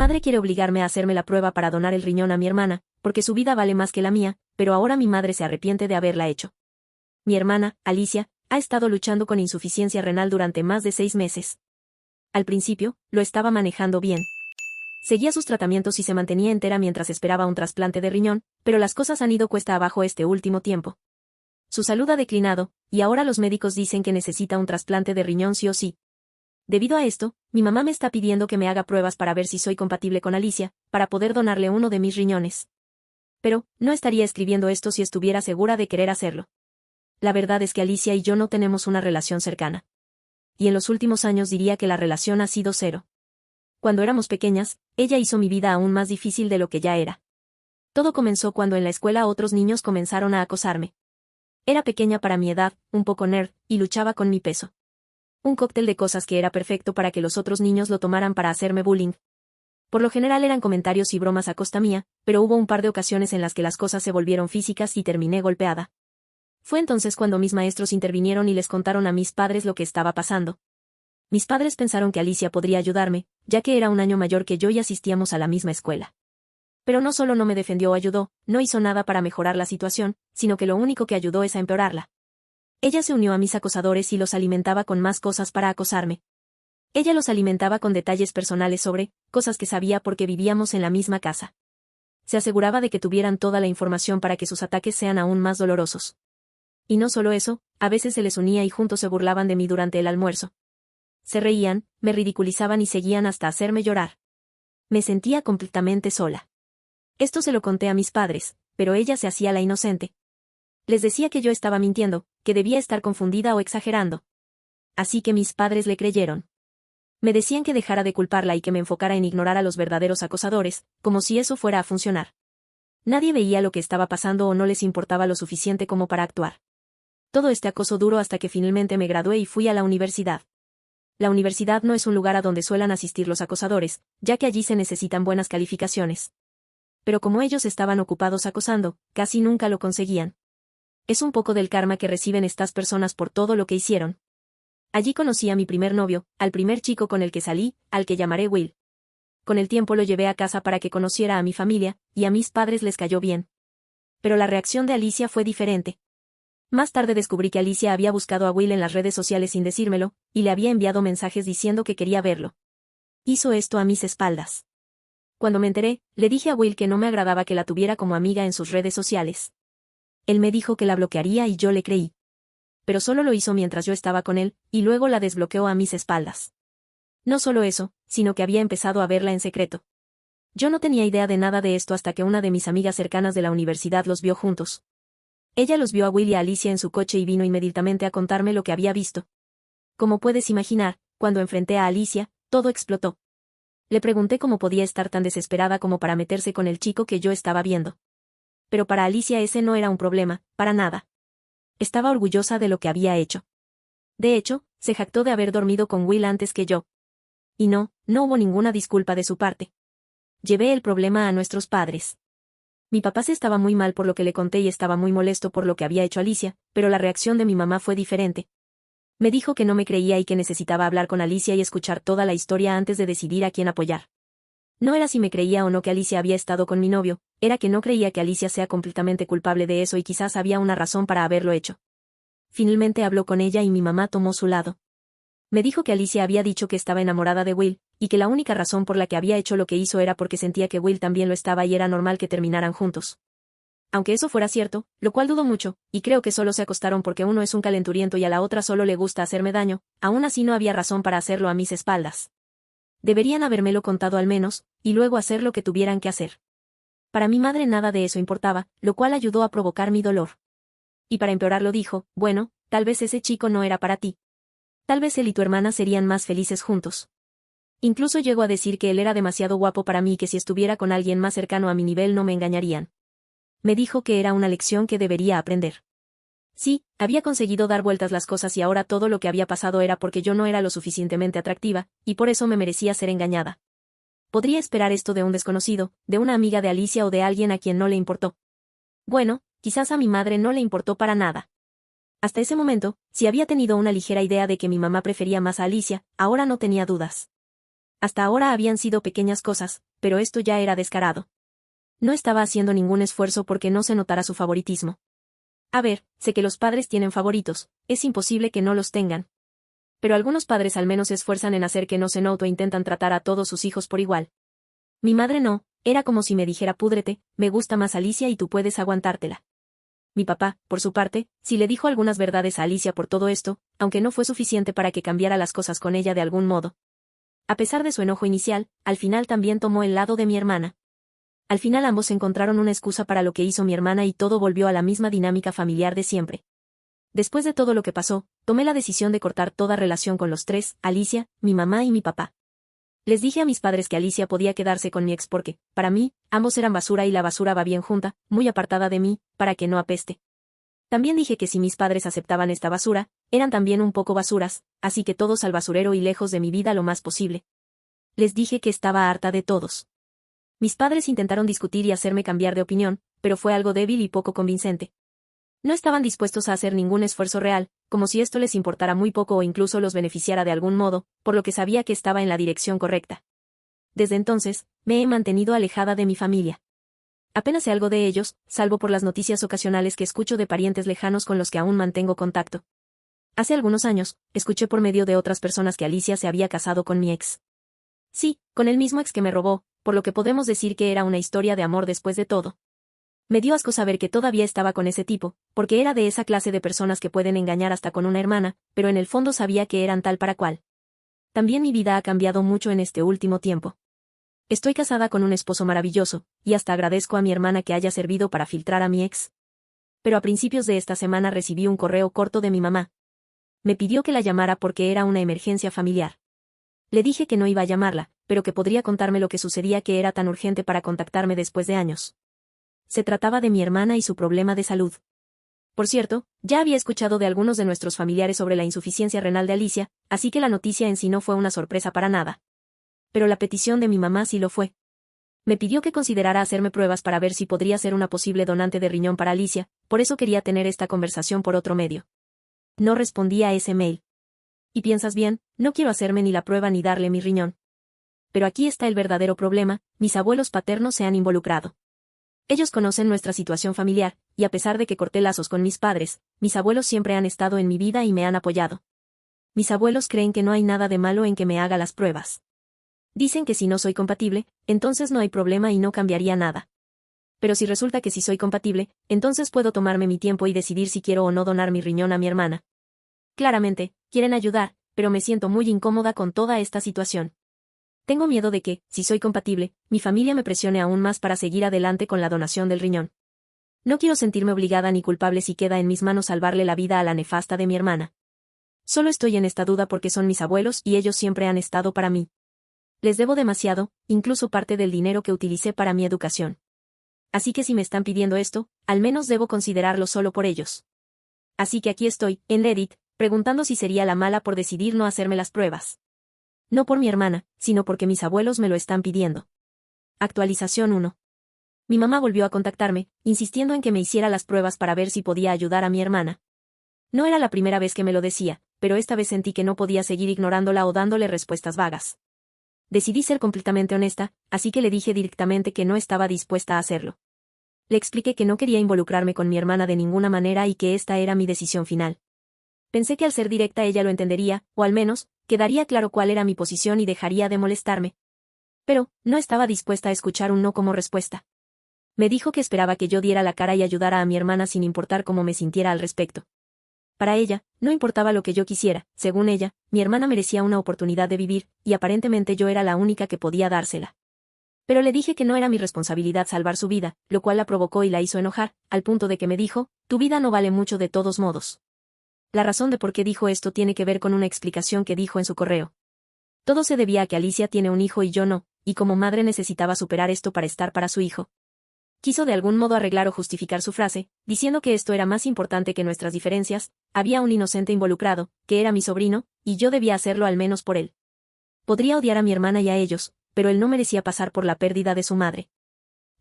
madre quiere obligarme a hacerme la prueba para donar el riñón a mi hermana, porque su vida vale más que la mía, pero ahora mi madre se arrepiente de haberla hecho. Mi hermana, Alicia, ha estado luchando con insuficiencia renal durante más de 6 meses. Al principio, lo estaba manejando bien. Seguía sus tratamientos y se mantenía entera mientras esperaba un trasplante de riñón, pero las cosas han ido cuesta abajo este último tiempo. Su salud ha declinado, y ahora los médicos dicen que necesita un trasplante de riñón sí o sí. Debido a esto, mi mamá me está pidiendo que me haga pruebas para ver si soy compatible con Alicia, para poder donarle uno de mis riñones. Pero, no estaría escribiendo esto si estuviera segura de querer hacerlo. La verdad es que Alicia y yo no tenemos una relación cercana. Y en los últimos años diría que la relación ha sido cero. Cuando éramos pequeñas, ella hizo mi vida aún más difícil de lo que ya era. Todo comenzó cuando en la escuela otros niños comenzaron a acosarme. Era pequeña para mi edad, un poco nerd, y luchaba con mi peso. Un cóctel de cosas que era perfecto para que los otros niños lo tomaran para hacerme bullying. Por lo general eran comentarios y bromas a costa mía, pero hubo un par de ocasiones en las que las cosas se volvieron físicas y terminé golpeada. Fue entonces cuando mis maestros intervinieron y les contaron a mis padres lo que estaba pasando. Mis padres pensaron que Alicia podría ayudarme, ya que era un año mayor que yo y asistíamos a la misma escuela. Pero no solo no me defendió o ayudó, no hizo nada para mejorar la situación, sino que lo único que ayudó es a empeorarla. Ella se unió a mis acosadores y los alimentaba con más cosas para acosarme. Ella los alimentaba con detalles personales sobre cosas que sabía porque vivíamos en la misma casa. Se aseguraba de que tuvieran toda la información para que sus ataques sean aún más dolorosos. Y no solo eso, a veces se les unía y juntos se burlaban de mí durante el almuerzo. Se reían, me ridiculizaban y seguían hasta hacerme llorar. Me sentía completamente sola. Esto se lo conté a mis padres, pero ella se hacía la inocente. Les decía que yo estaba mintiendo, que debía estar confundida o exagerando. Así que mis padres le creyeron. Me decían que dejara de culparla y que me enfocara en ignorar a los verdaderos acosadores, como si eso fuera a funcionar. Nadie veía lo que estaba pasando o no les importaba lo suficiente como para actuar. Todo este acoso duró hasta que finalmente me gradué y fui a la universidad. La universidad no es un lugar a donde suelan asistir los acosadores, ya que allí se necesitan buenas calificaciones. Pero como ellos estaban ocupados acosando, casi nunca lo conseguían. Es un poco del karma que reciben estas personas por todo lo que hicieron. Allí conocí a mi primer novio, al primer chico con el que salí, al que llamaré Will. Con el tiempo lo llevé a casa para que conociera a mi familia, y a mis padres les cayó bien. Pero la reacción de Alicia fue diferente. Más tarde descubrí que Alicia había buscado a Will en las redes sociales sin decírmelo, y le había enviado mensajes diciendo que quería verlo. Hizo esto a mis espaldas. Cuando me enteré, le dije a Will que no me agradaba que la tuviera como amiga en sus redes sociales. Él me dijo que la bloquearía y yo le creí. Pero solo lo hizo mientras yo estaba con él, y luego la desbloqueó a mis espaldas. No solo eso, sino que había empezado a verla en secreto. Yo no tenía idea de nada de esto hasta que una de mis amigas cercanas de la universidad los vio juntos. Ella los vio a Will y a Alicia en su coche y vino inmediatamente a contarme lo que había visto. Como puedes imaginar, cuando enfrenté a Alicia, todo explotó. Le pregunté cómo podía estar tan desesperada como para meterse con el chico que yo estaba viendo. Pero para Alicia ese no era un problema, para nada. Estaba orgullosa de lo que había hecho. De hecho, se jactó de haber dormido con Will antes que yo. Y no hubo ninguna disculpa de su parte. Llevé el problema a nuestros padres. Mi papá se estaba muy mal por lo que le conté y estaba muy molesto por lo que había hecho Alicia, pero la reacción de mi mamá fue diferente. Me dijo que no me creía y que necesitaba hablar con Alicia y escuchar toda la historia antes de decidir a quién apoyar. No era si me creía o no que Alicia había estado con mi novio, era que no creía que Alicia sea completamente culpable de eso y quizás había una razón para haberlo hecho. Finalmente habló con ella y mi mamá tomó su lado. Me dijo que Alicia había dicho que estaba enamorada de Will, y que la única razón por la que había hecho lo que hizo era porque sentía que Will también lo estaba y era normal que terminaran juntos. Aunque eso fuera cierto, lo cual dudo mucho, y creo que solo se acostaron porque uno es un calenturiento y a la otra solo le gusta hacerme daño, aún así no había razón para hacerlo a mis espaldas. Deberían habérmelo contado al menos, y luego hacer lo que tuvieran que hacer. Para mi madre nada de eso importaba, lo cual ayudó a provocar mi dolor. Y para empeorarlo dijo, bueno, tal vez ese chico no era para ti. Tal vez él y tu hermana serían más felices juntos. Incluso llegó a decir que él era demasiado guapo para mí y que si estuviera con alguien más cercano a mi nivel no me engañarían. Me dijo que era una lección que debería aprender. Sí, había conseguido dar vueltas las cosas y ahora todo lo que había pasado era porque yo no era lo suficientemente atractiva, y por eso me merecía ser engañada. Podría esperar esto de un desconocido, de una amiga de Alicia o de alguien a quien no le importó. Bueno, quizás a mi madre no le importó para nada. Hasta ese momento, si había tenido una ligera idea de que mi mamá prefería más a Alicia, ahora no tenía dudas. Hasta ahora habían sido pequeñas cosas, pero esto ya era descarado. No estaba haciendo ningún esfuerzo porque no se notara su favoritismo. A ver, sé que los padres tienen favoritos, es imposible que no los tengan. Pero algunos padres al menos se esfuerzan en hacer que no se note o intentan tratar a todos sus hijos por igual. Mi madre no, era como si me dijera púdrete, me gusta más Alicia y tú puedes aguantártela. Mi papá, por su parte, sí le dijo algunas verdades a Alicia por todo esto, aunque no fue suficiente para que cambiara las cosas con ella de algún modo. A pesar de su enojo inicial, al final también tomó el lado de mi hermana. Al final ambos encontraron una excusa para lo que hizo mi hermana y todo volvió a la misma dinámica familiar de siempre. Después de todo lo que pasó, tomé la decisión de cortar toda relación con los tres, Alicia, mi mamá y mi papá. Les dije a mis padres que Alicia podía quedarse con mi ex porque, para mí, ambos eran basura y la basura va bien junta, muy apartada de mí, para que no apeste. También dije que si mis padres aceptaban esta basura, eran también un poco basuras, así que todos al basurero y lejos de mi vida lo más posible. Les dije que estaba harta de todos. Mis padres intentaron discutir y hacerme cambiar de opinión, pero fue algo débil y poco convincente. No estaban dispuestos a hacer ningún esfuerzo real, como si esto les importara muy poco o incluso los beneficiara de algún modo, por lo que sabía que estaba en la dirección correcta. Desde entonces, me he mantenido alejada de mi familia. Apenas sé algo de ellos, salvo por las noticias ocasionales que escucho de parientes lejanos con los que aún mantengo contacto. Hace algunos años, escuché por medio de otras personas que Alicia se había casado con mi ex. Sí, con el mismo ex que me robó, por lo que podemos decir que era una historia de amor después de todo. Me dio asco saber que todavía estaba con ese tipo, porque era de esa clase de personas que pueden engañar hasta con una hermana, pero en el fondo sabía que eran tal para cual. También mi vida ha cambiado mucho en este último tiempo. Estoy casada con un esposo maravilloso, y hasta agradezco a mi hermana que haya servido para filtrar a mi ex. Pero a principios de esta semana recibí un correo corto de mi mamá. Me pidió que la llamara porque era una emergencia familiar. Le dije que no iba a llamarla, pero que podría contarme lo que sucedía que era tan urgente para contactarme después de años. Se trataba de mi hermana y su problema de salud. Por cierto, ya había escuchado de algunos de nuestros familiares sobre la insuficiencia renal de Alicia, así que la noticia en sí no fue una sorpresa para nada. Pero la petición de mi mamá sí lo fue. Me pidió que considerara hacerme pruebas para ver si podría ser una posible donante de riñón para Alicia, por eso quería tener esta conversación por otro medio. No respondí a ese mail. Y piensas bien, no quiero hacerme ni la prueba ni darle mi riñón. Pero aquí está el verdadero problema, mis abuelos paternos se han involucrado. Ellos conocen nuestra situación familiar, y a pesar de que corté lazos con mis padres, mis abuelos siempre han estado en mi vida y me han apoyado. Mis abuelos creen que no hay nada de malo en que me haga las pruebas. Dicen que si no soy compatible, entonces no hay problema y no cambiaría nada. Pero si resulta que sí soy compatible, entonces puedo tomarme mi tiempo y decidir si quiero o no donar mi riñón a mi hermana. Claramente, quieren ayudar, pero me siento muy incómoda con toda esta situación. Tengo miedo de que, si soy compatible, mi familia me presione aún más para seguir adelante con la donación del riñón. No quiero sentirme obligada ni culpable si queda en mis manos salvarle la vida a la nefasta de mi hermana. Solo estoy en esta duda porque son mis abuelos y ellos siempre han estado para mí. Les debo demasiado, incluso parte del dinero que utilicé para mi educación. Así que si me están pidiendo esto, al menos debo considerarlo solo por ellos. Así que aquí estoy, en Reddit, preguntando si sería la mala por decidir no hacerme las pruebas. No por mi hermana, sino porque mis abuelos me lo están pidiendo. Actualización 1. Mi mamá volvió a contactarme, insistiendo en que me hiciera las pruebas para ver si podía ayudar a mi hermana. No era la primera vez que me lo decía, pero esta vez sentí que no podía seguir ignorándola o dándole respuestas vagas. Decidí ser completamente honesta, así que le dije directamente que no estaba dispuesta a hacerlo. Le expliqué que no quería involucrarme con mi hermana de ninguna manera y que esta era mi decisión final. Pensé que al ser directa ella lo entendería, o al menos, quedaría claro cuál era mi posición y dejaría de molestarme. Pero, no estaba dispuesta a escuchar un no como respuesta. Me dijo que esperaba que yo diera la cara y ayudara a mi hermana sin importar cómo me sintiera al respecto. Para ella, no importaba lo que yo quisiera, según ella, mi hermana merecía una oportunidad de vivir, y aparentemente yo era la única que podía dársela. Pero le dije que no era mi responsabilidad salvar su vida, lo cual la provocó y la hizo enojar, al punto de que me dijo, tu vida no vale mucho de todos modos. La razón de por qué dijo esto tiene que ver con una explicación que dijo en su correo. Todo se debía a que Alicia tiene un hijo y yo no, y como madre necesitaba superar esto para estar para su hijo. Quiso de algún modo arreglar o justificar su frase, diciendo que esto era más importante que nuestras diferencias, había un inocente involucrado, que era mi sobrino, y yo debía hacerlo al menos por él. Podría odiar a mi hermana y a ellos, pero él no merecía pasar por la pérdida de su madre.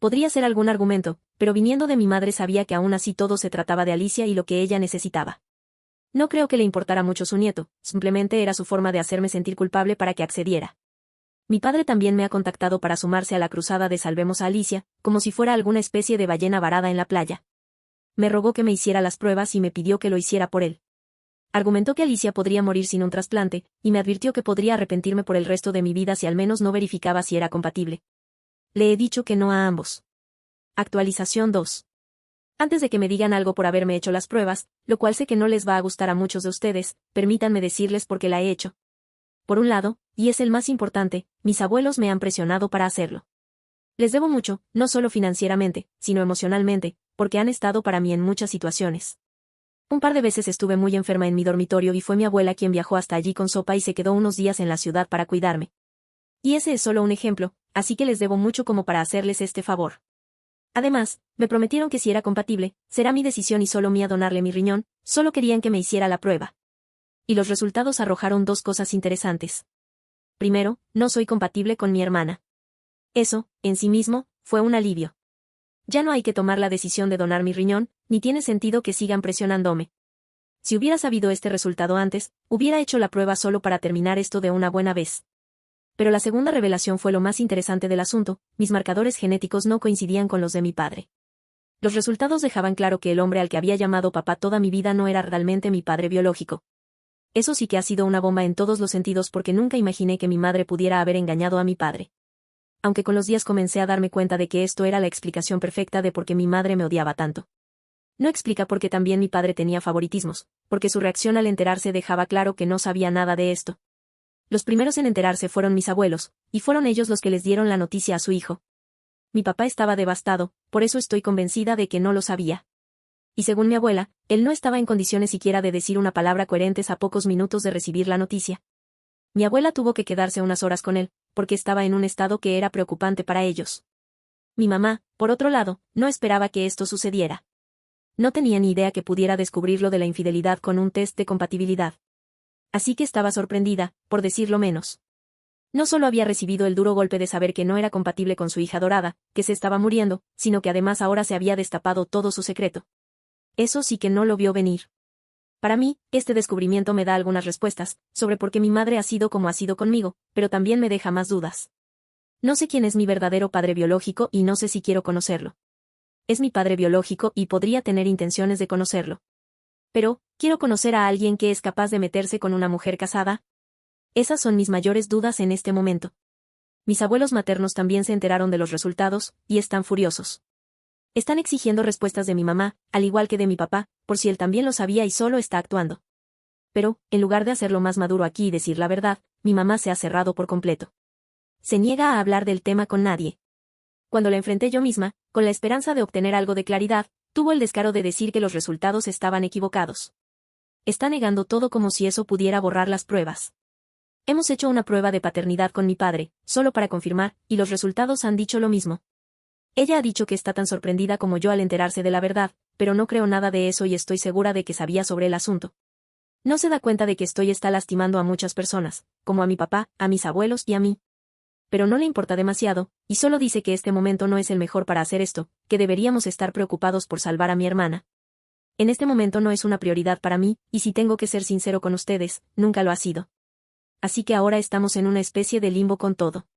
Podría ser algún argumento, pero viniendo de mi madre sabía que aún así todo se trataba de Alicia y lo que ella necesitaba. No creo que le importara mucho su nieto, simplemente era su forma de hacerme sentir culpable para que accediera. Mi padre también me ha contactado para sumarse a la cruzada de Salvemos a Alicia, como si fuera alguna especie de ballena varada en la playa. Me rogó que me hiciera las pruebas y me pidió que lo hiciera por él. Argumentó que Alicia podría morir sin un trasplante, y me advirtió que podría arrepentirme por el resto de mi vida si al menos no verificaba si era compatible. Le he dicho que no a ambos. Actualización 2. Antes de que me digan algo por haberme hecho las pruebas, lo cual sé que no les va a gustar a muchos de ustedes, permítanme decirles por qué la he hecho. Por un lado, y es el más importante, mis abuelos me han presionado para hacerlo. Les debo mucho, no solo financieramente, sino emocionalmente, porque han estado para mí en muchas situaciones. Un par de veces estuve muy enferma en mi dormitorio y fue mi abuela quien viajó hasta allí con sopa y se quedó unos días en la ciudad para cuidarme. Y ese es solo un ejemplo, así que les debo mucho como para hacerles este favor. Además, me prometieron que si era compatible, será mi decisión y solo mía donarle mi riñón, solo querían que me hiciera la prueba. Y los resultados arrojaron dos cosas interesantes. Primero, no soy compatible con mi hermana. Eso, en sí mismo, fue un alivio. Ya no hay que tomar la decisión de donar mi riñón, ni tiene sentido que sigan presionándome. Si hubiera sabido este resultado antes, hubiera hecho la prueba solo para terminar esto de una buena vez. Pero la segunda revelación fue lo más interesante del asunto: mis marcadores genéticos no coincidían con los de mi padre. Los resultados dejaban claro que el hombre al que había llamado papá toda mi vida no era realmente mi padre biológico. Eso sí que ha sido una bomba en todos los sentidos porque nunca imaginé que mi madre pudiera haber engañado a mi padre. Aunque con los días comencé a darme cuenta de que esto era la explicación perfecta de por qué mi madre me odiaba tanto. No explica por qué también mi padre tenía favoritismos, porque su reacción al enterarse dejaba claro que no sabía nada de esto. Los primeros en enterarse fueron mis abuelos, y fueron ellos los que les dieron la noticia a su hijo. Mi papá estaba devastado, por eso estoy convencida de que no lo sabía. Y según mi abuela, él no estaba en condiciones siquiera de decir una palabra coherentes a pocos minutos de recibir la noticia. Mi abuela tuvo que quedarse unas horas con él, porque estaba en un estado que era preocupante para ellos. Mi mamá, por otro lado, no esperaba que esto sucediera. No tenía ni idea que pudiera descubrirlo de la infidelidad con un test de compatibilidad. Así que estaba sorprendida, por decirlo menos. No solo había recibido el duro golpe de saber que no era compatible con su hija adorada, que se estaba muriendo, sino que además ahora se había destapado todo su secreto. Eso sí que no lo vio venir. Para mí, este descubrimiento me da algunas respuestas, sobre por qué mi madre ha sido como ha sido conmigo, pero también me deja más dudas. No sé quién es mi verdadero padre biológico y no sé si quiero conocerlo. Es mi padre biológico y podría tener intenciones de conocerlo. Pero, ¿quiero conocer a alguien que es capaz de meterse con una mujer casada? Esas son mis mayores dudas en este momento. Mis abuelos maternos también se enteraron de los resultados, y están furiosos. Están exigiendo respuestas de mi mamá, al igual que de mi papá, por si él también lo sabía y solo está actuando. Pero, en lugar de hacerlo más maduro aquí y decir la verdad, mi mamá se ha cerrado por completo. Se niega a hablar del tema con nadie. Cuando la enfrenté yo misma, con la esperanza de obtener algo de claridad, tuvo el descaro de decir que los resultados estaban equivocados. Está negando todo como si eso pudiera borrar las pruebas. Hemos hecho una prueba de paternidad con mi padre, solo para confirmar, y los resultados han dicho lo mismo. Ella ha dicho que está tan sorprendida como yo al enterarse de la verdad, pero no creo nada de eso y estoy segura de que sabía sobre el asunto. No se da cuenta de que está lastimando a muchas personas, como a mi papá, a mis abuelos y a mí. Pero no le importa demasiado, y solo dice que este momento no es el mejor para hacer esto, que deberíamos estar preocupados por salvar a mi hermana. En este momento no es una prioridad para mí, y si tengo que ser sincero con ustedes, nunca lo ha sido. Así que ahora estamos en una especie de limbo con todo.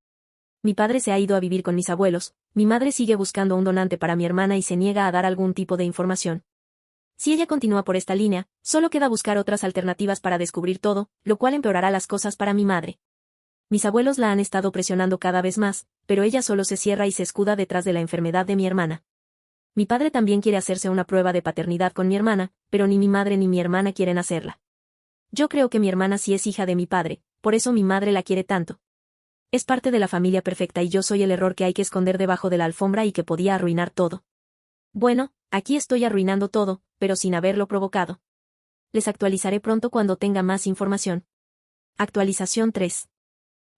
Mi padre se ha ido a vivir con mis abuelos, mi madre sigue buscando un donante para mi hermana y se niega a dar algún tipo de información. Si ella continúa por esta línea, solo queda buscar otras alternativas para descubrir todo, lo cual empeorará las cosas para mi madre. Mis abuelos la han estado presionando cada vez más, pero ella solo se cierra y se escuda detrás de la enfermedad de mi hermana. Mi padre también quiere hacerse una prueba de paternidad con mi hermana, pero ni mi madre ni mi hermana quieren hacerla. Yo creo que mi hermana sí es hija de mi padre, por eso mi madre la quiere tanto. Es parte de la familia perfecta y yo soy el error que hay que esconder debajo de la alfombra y que podía arruinar todo. Bueno, aquí estoy arruinando todo, pero sin haberlo provocado. Les actualizaré pronto cuando tenga más información. Actualización 3.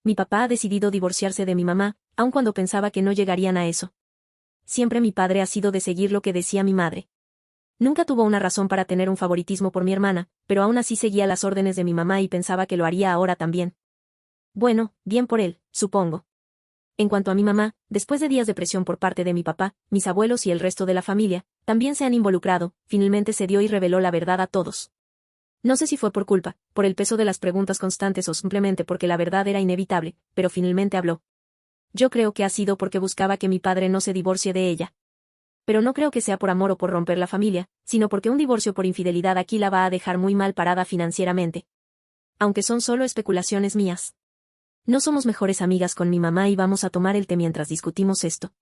Mi papá ha decidido divorciarse de mi mamá, aun cuando pensaba que no llegarían a eso. Siempre mi padre ha sido de seguir lo que decía mi madre. Nunca tuvo una razón para tener un favoritismo por mi hermana, pero aún así seguía las órdenes de mi mamá y pensaba que lo haría ahora también. Bueno, bien por él, supongo. En cuanto a mi mamá, después de días de presión por parte de mi papá, mis abuelos y el resto de la familia, también se han involucrado, finalmente se dio y reveló la verdad a todos. No sé si fue por culpa, por el peso de las preguntas constantes o simplemente porque la verdad era inevitable, pero finalmente habló. Yo creo que ha sido porque buscaba que mi padre no se divorcie de ella. Pero no creo que sea por amor o por romper la familia, sino porque un divorcio por infidelidad aquí la va a dejar muy mal parada financieramente. Aunque son solo especulaciones mías. No somos mejores amigas con mi mamá y vamos a tomar el té mientras discutimos esto.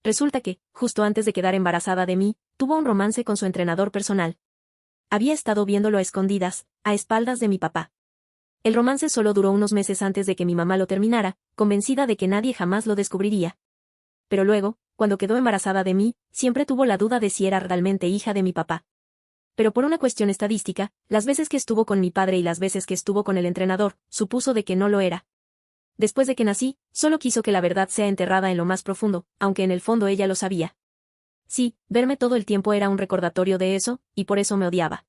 Resulta que, justo antes de quedar embarazada de mí, tuvo un romance con su entrenador personal. Había estado viéndolo a escondidas, a espaldas de mi papá. El romance solo duró unos meses antes de que mi mamá lo terminara, convencida de que nadie jamás lo descubriría. Pero luego, cuando quedó embarazada de mí, siempre tuvo la duda de si era realmente hija de mi papá. Pero por una cuestión estadística, las veces que estuvo con mi padre y las veces que estuvo con el entrenador, supuso de que no lo era. Después de que nací, solo quiso que la verdad sea enterrada en lo más profundo, aunque en el fondo ella lo sabía. Sí, verme todo el tiempo era un recordatorio de eso, y por eso me odiaba.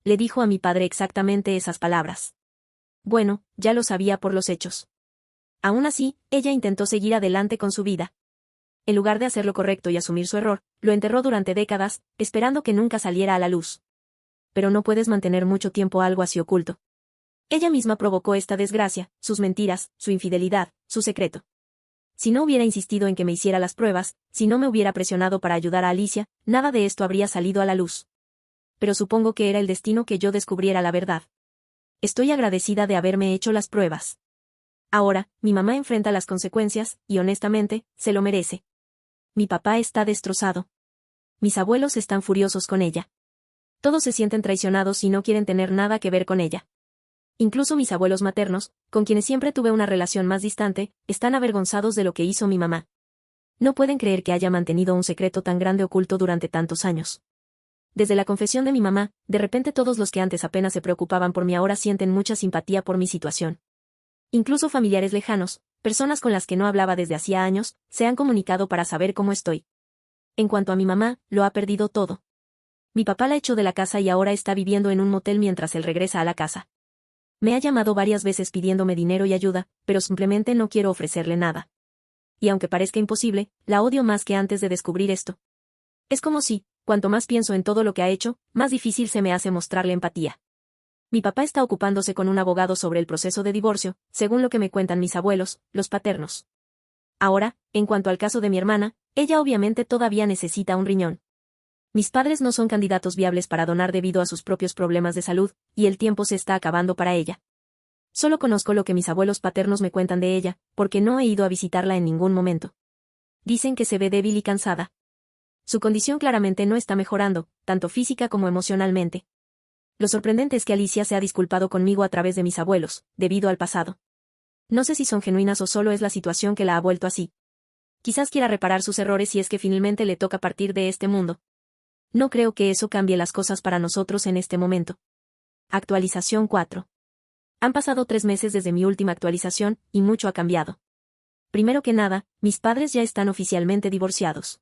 Le dijo a mi padre exactamente esas palabras. Bueno, ya lo sabía por los hechos. Aún así, ella intentó seguir adelante con su vida. En lugar de hacer lo correcto y asumir su error, lo enterró durante décadas, esperando que nunca saliera a la luz. Pero no puedes mantener mucho tiempo algo así oculto. Ella misma provocó esta desgracia, sus mentiras, su infidelidad, su secreto. Si no hubiera insistido en que me hiciera las pruebas, si no me hubiera presionado para ayudar a Alicia, nada de esto habría salido a la luz. Pero supongo que era el destino que yo descubriera la verdad. Estoy agradecida de haberme hecho las pruebas. Ahora, mi mamá enfrenta las consecuencias, y honestamente, se lo merece. Mi papá está destrozado. Mis abuelos están furiosos con ella. Todos se sienten traicionados y no quieren tener nada que ver con ella. Incluso mis abuelos maternos, con quienes siempre tuve una relación más distante, están avergonzados de lo que hizo mi mamá. No pueden creer que haya mantenido un secreto tan grande oculto durante tantos años. Desde la confesión de mi mamá, de repente todos los que antes apenas se preocupaban por mí ahora sienten mucha simpatía por mi situación. Incluso familiares lejanos, personas con las que no hablaba desde hacía años, se han comunicado para saber cómo estoy. En cuanto a mi mamá, lo ha perdido todo. Mi papá la echó de la casa y ahora está viviendo en un motel mientras él regresa a la casa. Me ha llamado varias veces pidiéndome dinero y ayuda, pero simplemente no quiero ofrecerle nada. Y aunque parezca imposible, la odio más que antes de descubrir esto. Es como si, cuanto más pienso en todo lo que ha hecho, más difícil se me hace mostrarle empatía. Mi papá está ocupándose con un abogado sobre el proceso de divorcio, según lo que me cuentan mis abuelos, los paternos. Ahora, en cuanto al caso de mi hermana, ella obviamente todavía necesita un riñón. Mis padres no son candidatos viables para donar debido a sus propios problemas de salud, y el tiempo se está acabando para ella. Solo conozco lo que mis abuelos paternos me cuentan de ella, porque no he ido a visitarla en ningún momento. Dicen que se ve débil y cansada. Su condición claramente no está mejorando, tanto física como emocionalmente. Lo sorprendente es que Alicia se ha disculpado conmigo a través de mis abuelos, debido al pasado. No sé si son genuinas o solo es la situación que la ha vuelto así. Quizás quiera reparar sus errores si es que finalmente le toca partir de este mundo. No creo que eso cambie las cosas para nosotros en este momento. Actualización 4. Han pasado 3 meses desde mi última actualización, y mucho ha cambiado. Primero que nada, mis padres ya están oficialmente divorciados.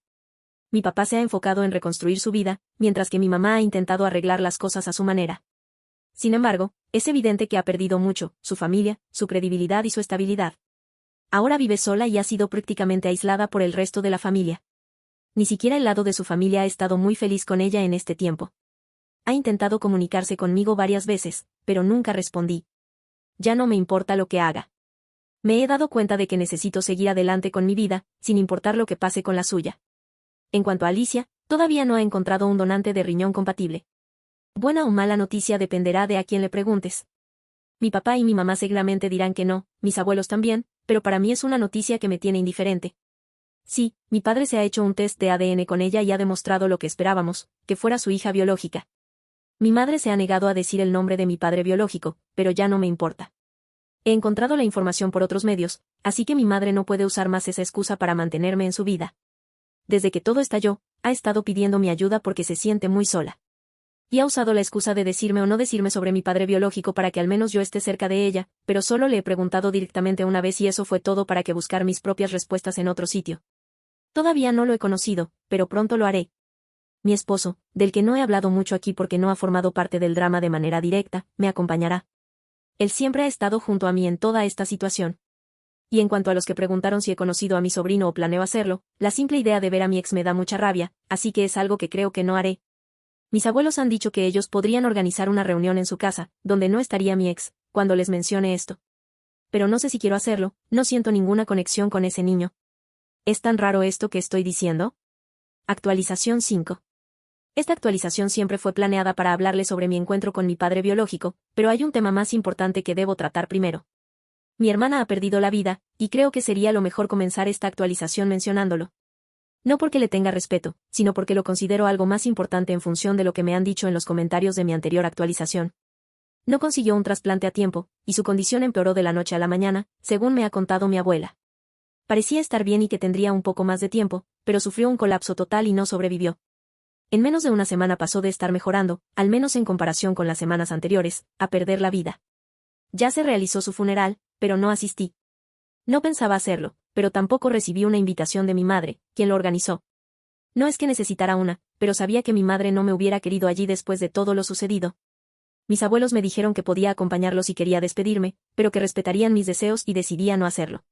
Mi papá se ha enfocado en reconstruir su vida, mientras que mi mamá ha intentado arreglar las cosas a su manera. Sin embargo, es evidente que ha perdido mucho, su familia, su credibilidad y su estabilidad. Ahora vive sola y ha sido prácticamente aislada por el resto de la familia. Ni siquiera el lado de su familia ha estado muy feliz con ella en este tiempo. Ha intentado comunicarse conmigo varias veces, pero nunca respondí. Ya no me importa lo que haga. Me he dado cuenta de que necesito seguir adelante con mi vida, sin importar lo que pase con la suya. En cuanto a Alicia, todavía no ha encontrado un donante de riñón compatible. Buena o mala noticia dependerá de a quién le preguntes. Mi papá y mi mamá seguramente dirán que no, mis abuelos también, pero para mí es una noticia que me tiene indiferente. Sí, mi padre se ha hecho un test de ADN con ella y ha demostrado lo que esperábamos, que fuera su hija biológica. Mi madre se ha negado a decir el nombre de mi padre biológico, pero ya no me importa. He encontrado la información por otros medios, así que mi madre no puede usar más esa excusa para mantenerme en su vida. Desde que todo estalló, ha estado pidiendo mi ayuda porque se siente muy sola. Y ha usado la excusa de decirme o no decirme sobre mi padre biológico para que al menos yo esté cerca de ella, pero solo le he preguntado directamente una vez y eso fue todo para que buscar mis propias respuestas en otro sitio. Todavía no lo he conocido, pero pronto lo haré. Mi esposo, del que no he hablado mucho aquí porque no ha formado parte del drama de manera directa, me acompañará. Él siempre ha estado junto a mí en toda esta situación. Y en cuanto a los que preguntaron si he conocido a mi sobrino o planeo hacerlo, la simple idea de ver a mi ex me da mucha rabia, así que es algo que creo que no haré. Mis abuelos han dicho que ellos podrían organizar una reunión en su casa, donde no estaría mi ex, cuando les mencione esto. Pero no sé si quiero hacerlo, no siento ninguna conexión con ese niño. ¿Es tan raro esto que estoy diciendo? Actualización 5. Esta actualización siempre fue planeada para hablarle sobre mi encuentro con mi padre biológico, pero hay un tema más importante que debo tratar primero. Mi hermana ha perdido la vida, y creo que sería lo mejor comenzar esta actualización mencionándolo. No porque le tenga respeto, sino porque lo considero algo más importante en función de lo que me han dicho en los comentarios de mi anterior actualización. No consiguió un trasplante a tiempo, y su condición empeoró de la noche a la mañana, según me ha contado mi abuela. Parecía estar bien y que tendría un poco más de tiempo, pero sufrió un colapso total y no sobrevivió. En menos de una semana pasó de estar mejorando, al menos en comparación con las semanas anteriores, a perder la vida. Ya se realizó su funeral, pero no asistí. No pensaba hacerlo, pero tampoco recibí una invitación de mi madre, quien lo organizó. No es que necesitara una, pero sabía que mi madre no me hubiera querido allí después de todo lo sucedido. Mis abuelos me dijeron que podía acompañarlos si quería despedirme, pero que respetarían mis deseos y decidía no hacerlo.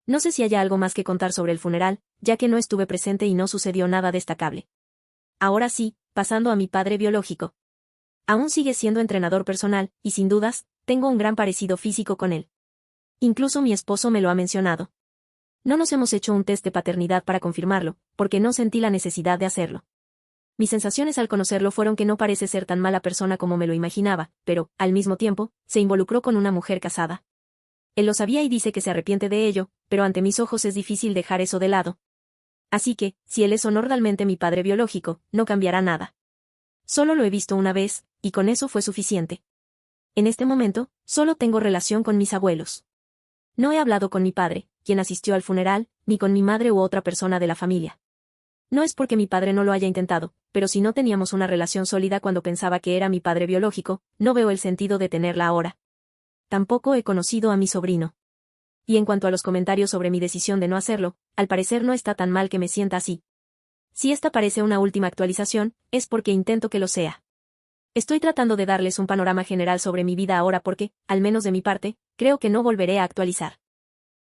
No sé si haya algo más que contar sobre el funeral, ya que no estuve presente y no sucedió nada destacable. Ahora sí, pasando a mi padre biológico. Aún sigue siendo entrenador personal, y sin dudas, tengo un gran parecido físico con él. Incluso mi esposo me lo ha mencionado. No nos hemos hecho un test de paternidad para confirmarlo, porque no sentí la necesidad de hacerlo. Mis sensaciones al conocerlo fueron que no parece ser tan mala persona como me lo imaginaba, pero, al mismo tiempo, se involucró con una mujer casada. Él lo sabía y dice que se arrepiente de ello, pero ante mis ojos es difícil dejar eso de lado. Así que, si él es o no realmente mi padre biológico, no cambiará nada. Solo lo he visto una vez, y con eso fue suficiente. En este momento, solo tengo relación con mis abuelos. No he hablado con mi padre, quien asistió al funeral, ni con mi madre u otra persona de la familia. No es porque mi padre no lo haya intentado, pero si no teníamos una relación sólida cuando pensaba que era mi padre biológico, no veo el sentido de tenerla ahora. Tampoco he conocido a mi sobrino. Y en cuanto a los comentarios sobre mi decisión de no hacerlo, al parecer no está tan mal que me sienta así. Si esta parece una última actualización, es porque intento que lo sea. Estoy tratando de darles un panorama general sobre mi vida ahora porque, al menos de mi parte, creo que no volveré a actualizar.